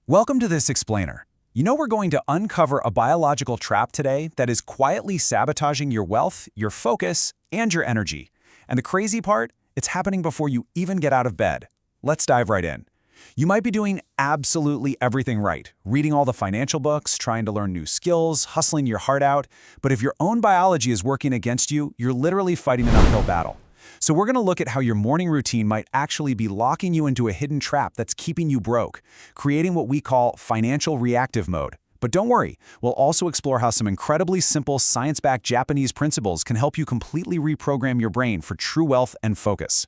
Welcome to this explainer. You know we're going to uncover a biological trap today that is quietly sabotaging your wealth, your focus, and your energy. And the crazy part, it's happening before you even get out of bed. Let's dive right in. You might be doing absolutely everything right, reading all the financial books, trying to learn new skills, hustling your heart out, but if your own biology is working against you, you're literally fighting an uphill battle. So we're going to look at how your morning routine might actually be locking you into a hidden trap that's keeping you broke, creating what we call financial reactive mode. But don't worry, we'll also explore how some incredibly simple science-backed Japanese principles can help you completely reprogram your brain for true wealth and focus.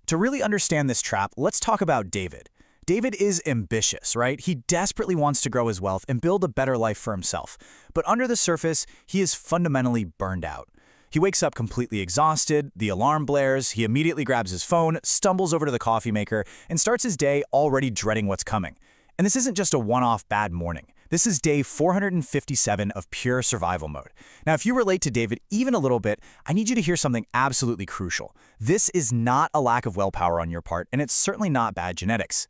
To really understand this trap, let's talk about David. David is ambitious, right? He desperately wants to grow his wealth and build a better life for himself. But under the surface, he is fundamentally burned out. He wakes up completely exhausted, the alarm blares, he immediately grabs his phone, stumbles over to the coffee maker, and starts his day already dreading what's coming. And this isn't just a one-off bad morning. This is day 457 of pure survival mode. Now, if you relate to David even a little bit, I need you to hear something absolutely crucial. This is not a lack of willpower on your part, and it's certainly not bad genetics.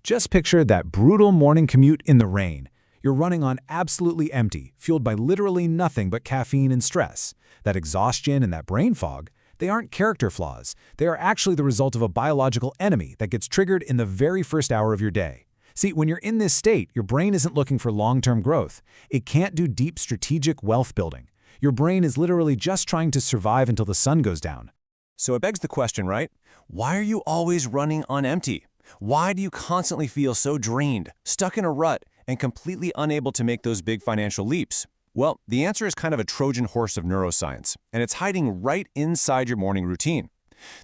Just picture that brutal morning commute in the rain. You're running on absolutely empty, fueled by literally nothing but caffeine and stress. That exhaustion and that brain fog, they aren't character flaws. They are actually the result of a biological enemy that gets triggered in the very first hour of your day. See, when you're in this state, your brain isn't looking for long-term growth. It can't do deep strategic wealth building. Your brain is literally just trying to survive until the sun goes down. So it begs the question, right? Why are you always running on empty? Why do you constantly feel so drained, stuck in a rut, and completely unable to make those big financial leaps? Well, the answer is kind of a Trojan horse of neuroscience, and it's hiding right inside your morning routine.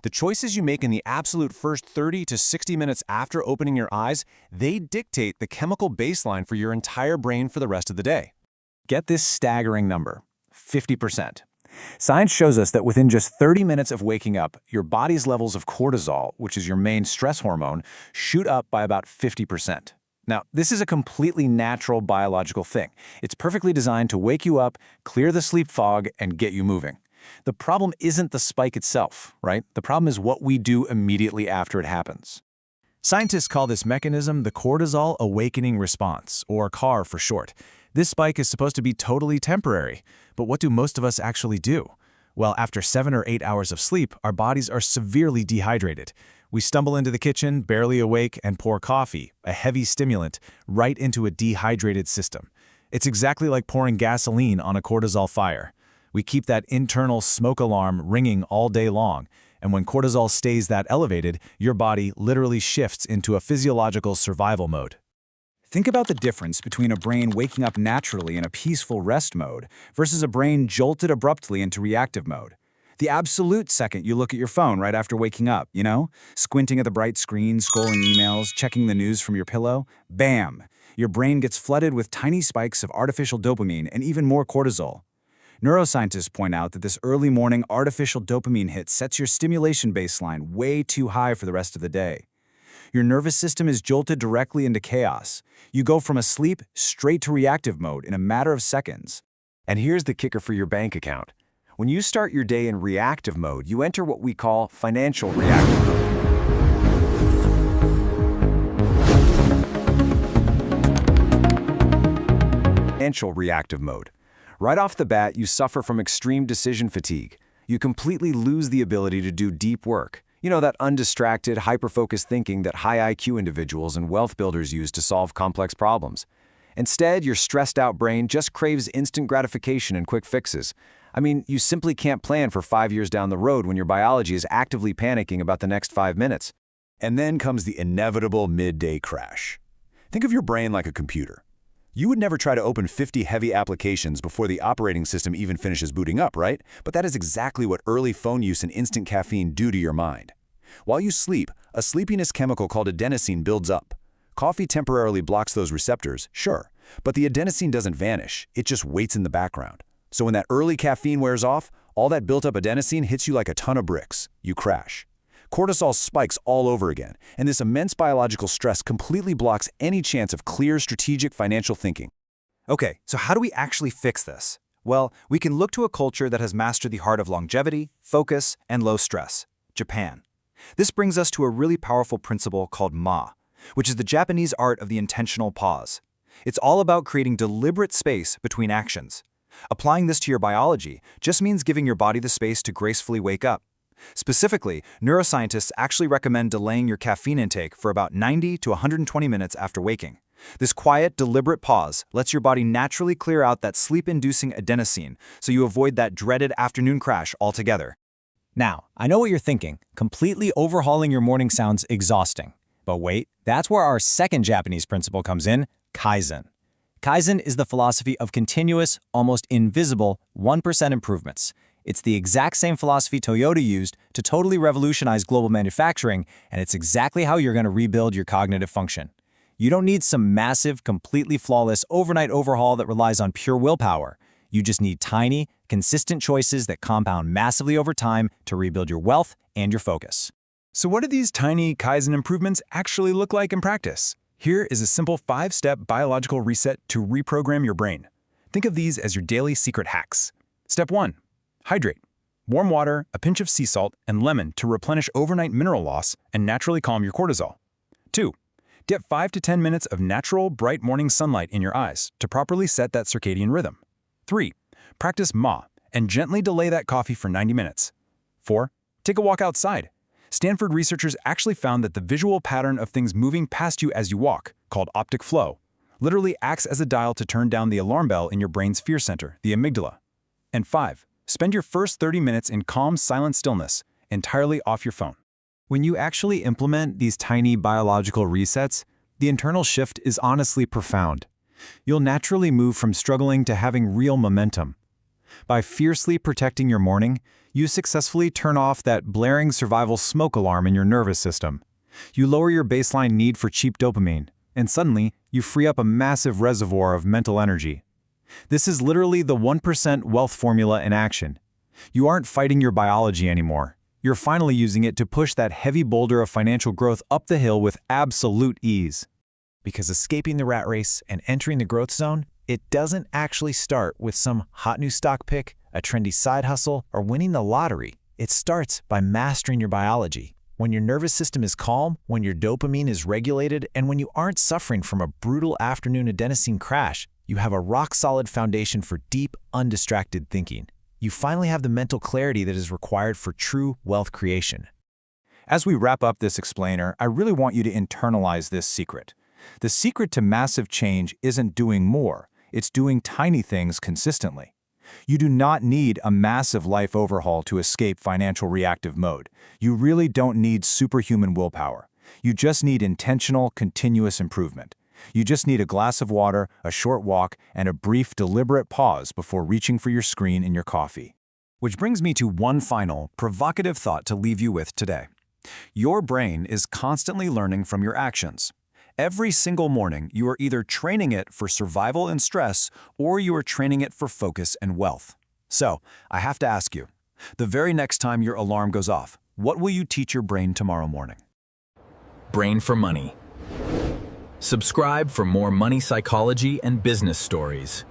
The choices you make in the absolute first 30 to 60 minutes after opening your eyes, they dictate the chemical baseline for your entire brain for the rest of the day. Get this staggering number, 50%. Science shows us that within just 30 minutes of waking up, your body's levels of cortisol, which is your main stress hormone, shoot up by about 50%. Now, this is a completely natural biological thing. It's perfectly designed to wake you up, clear the sleep fog, and get you moving. The problem isn't the spike itself, right? The problem is what we do immediately after it happens. Scientists call this mechanism the cortisol awakening response, or CAR for short. This spike is supposed to be totally temporary, but what do most of us actually do? Well, after 7 or 8 hours of sleep, our bodies are severely dehydrated. We stumble into the kitchen, barely awake, and pour coffee, a heavy stimulant, right into a dehydrated system. It's exactly like pouring gasoline on a cortisol fire. We keep that internal smoke alarm ringing all day long, and when cortisol stays that elevated, your body literally shifts into a physiological survival mode. Think about the difference between a brain waking up naturally in a peaceful rest mode versus a brain jolted abruptly into reactive mode. The absolute second you look at your phone right after waking up, squinting at the bright screen, scrolling emails, checking the news from your pillow, bam! Your brain gets flooded with tiny spikes of artificial dopamine and even more cortisol. Neuroscientists point out that this early morning artificial dopamine hit sets your stimulation baseline way too high for the rest of the day. Your nervous system is jolted directly into chaos. You go from asleep straight to reactive mode in a matter of seconds. And here's the kicker for your bank account. When you start your day in reactive mode, you enter what we call financial reactive mode. Financial reactive mode. Right off the bat, you suffer from extreme decision fatigue. You completely lose the ability to do deep work. That undistracted, hyper-focused thinking that high IQ individuals and wealth builders use to solve complex problems. Instead, your stressed-out brain just craves instant gratification and quick fixes. You simply can't plan for 5 years down the road when your biology is actively panicking about the next 5 minutes. And then comes the inevitable midday crash. Think of your brain like a computer. You would never try to open 50 heavy applications before the operating system even finishes booting up, right? But that is exactly what early phone use and instant caffeine do to your mind. While you sleep, a sleepiness chemical called adenosine builds up. Coffee temporarily blocks those receptors, sure, but the adenosine doesn't vanish, it just waits in the background. So when that early caffeine wears off, all that built-up adenosine hits you like a ton of bricks. You crash. Cortisol spikes all over again, and this immense biological stress completely blocks any chance of clear, strategic financial thinking. Okay, so how do we actually fix this? Well, we can look to a culture that has mastered the art of longevity, focus, and low stress, Japan. This brings us to a really powerful principle called Ma. which is the Japanese art of the intentional pause. It's all about creating deliberate space between actions. Applying this to your biology just means giving your body the space to gracefully wake up. Specifically, neuroscientists actually recommend delaying your caffeine intake for about 90 to 120 minutes after waking. This quiet, deliberate pause lets your body naturally clear out that sleep-inducing adenosine, so you avoid that dreaded afternoon crash altogether. Now, I know what you're thinking. Completely overhauling your morning sounds exhausting. But wait, that's where our second Japanese principle comes in, Kaizen. Kaizen is the philosophy of continuous, almost invisible, 1% improvements. It's the exact same philosophy Toyota used to totally revolutionize global manufacturing, and it's exactly how you're going to rebuild your cognitive function. You don't need some massive, completely flawless overnight overhaul that relies on pure willpower. You just need tiny, consistent choices that compound massively over time to rebuild your wealth and your focus. So what do these tiny Kaizen improvements actually look like in practice? Here is a simple 5-step biological reset to reprogram your brain. Think of these as your daily secret hacks. Step 1. Hydrate. Warm water, a pinch of sea salt, and lemon to replenish overnight mineral loss and naturally calm your cortisol. 2. Get 5 to 10 minutes of natural, bright morning sunlight in your eyes to properly set that circadian rhythm. 3. Practice Ma and gently delay that coffee for 90 minutes. 4. Take a walk outside. Stanford researchers actually found that the visual pattern of things moving past you as you walk, called optic flow, literally acts as a dial to turn down the alarm bell in your brain's fear center, the amygdala. And 5. Spend your first 30 minutes in calm, silent stillness, entirely off your phone. When you actually implement these tiny biological resets, the internal shift is honestly profound. You'll naturally move from struggling to having real momentum. By fiercely protecting your morning, you successfully turn off that blaring survival smoke alarm in your nervous system. You lower your baseline need for cheap dopamine, and suddenly, you free up a massive reservoir of mental energy. This is literally the 1% wealth formula in action. You aren't fighting your biology anymore. You're finally using it to push that heavy boulder of financial growth up the hill with absolute ease. Because escaping the rat race and entering the growth zone, it doesn't actually start with some hot new stock pick, a trendy side hustle, or winning the lottery. It starts by mastering your biology. When your nervous system is calm, when your dopamine is regulated, and when you aren't suffering from a brutal afternoon adenosine crash, you have a rock-solid foundation for deep, undistracted thinking. You finally have the mental clarity that is required for true wealth creation. As we wrap up this explainer, I really want you to internalize this secret. The secret to massive change isn't doing more, it's doing tiny things consistently. You do not need a massive life overhaul to escape financial reactive mode. You really don't need superhuman willpower. You just need intentional, continuous improvement. You just need a glass of water, a short walk, and a brief, deliberate pause before reaching for your screen and your coffee. Which brings me to one final, provocative thought to leave you with today. Your brain is constantly learning from your actions. Every single morning, you are either training it for survival and stress, or you are training it for focus and wealth. So, I have to ask you, the very next time your alarm goes off, what will you teach your brain tomorrow morning? Brain for Money. Subscribe for more money psychology and business stories.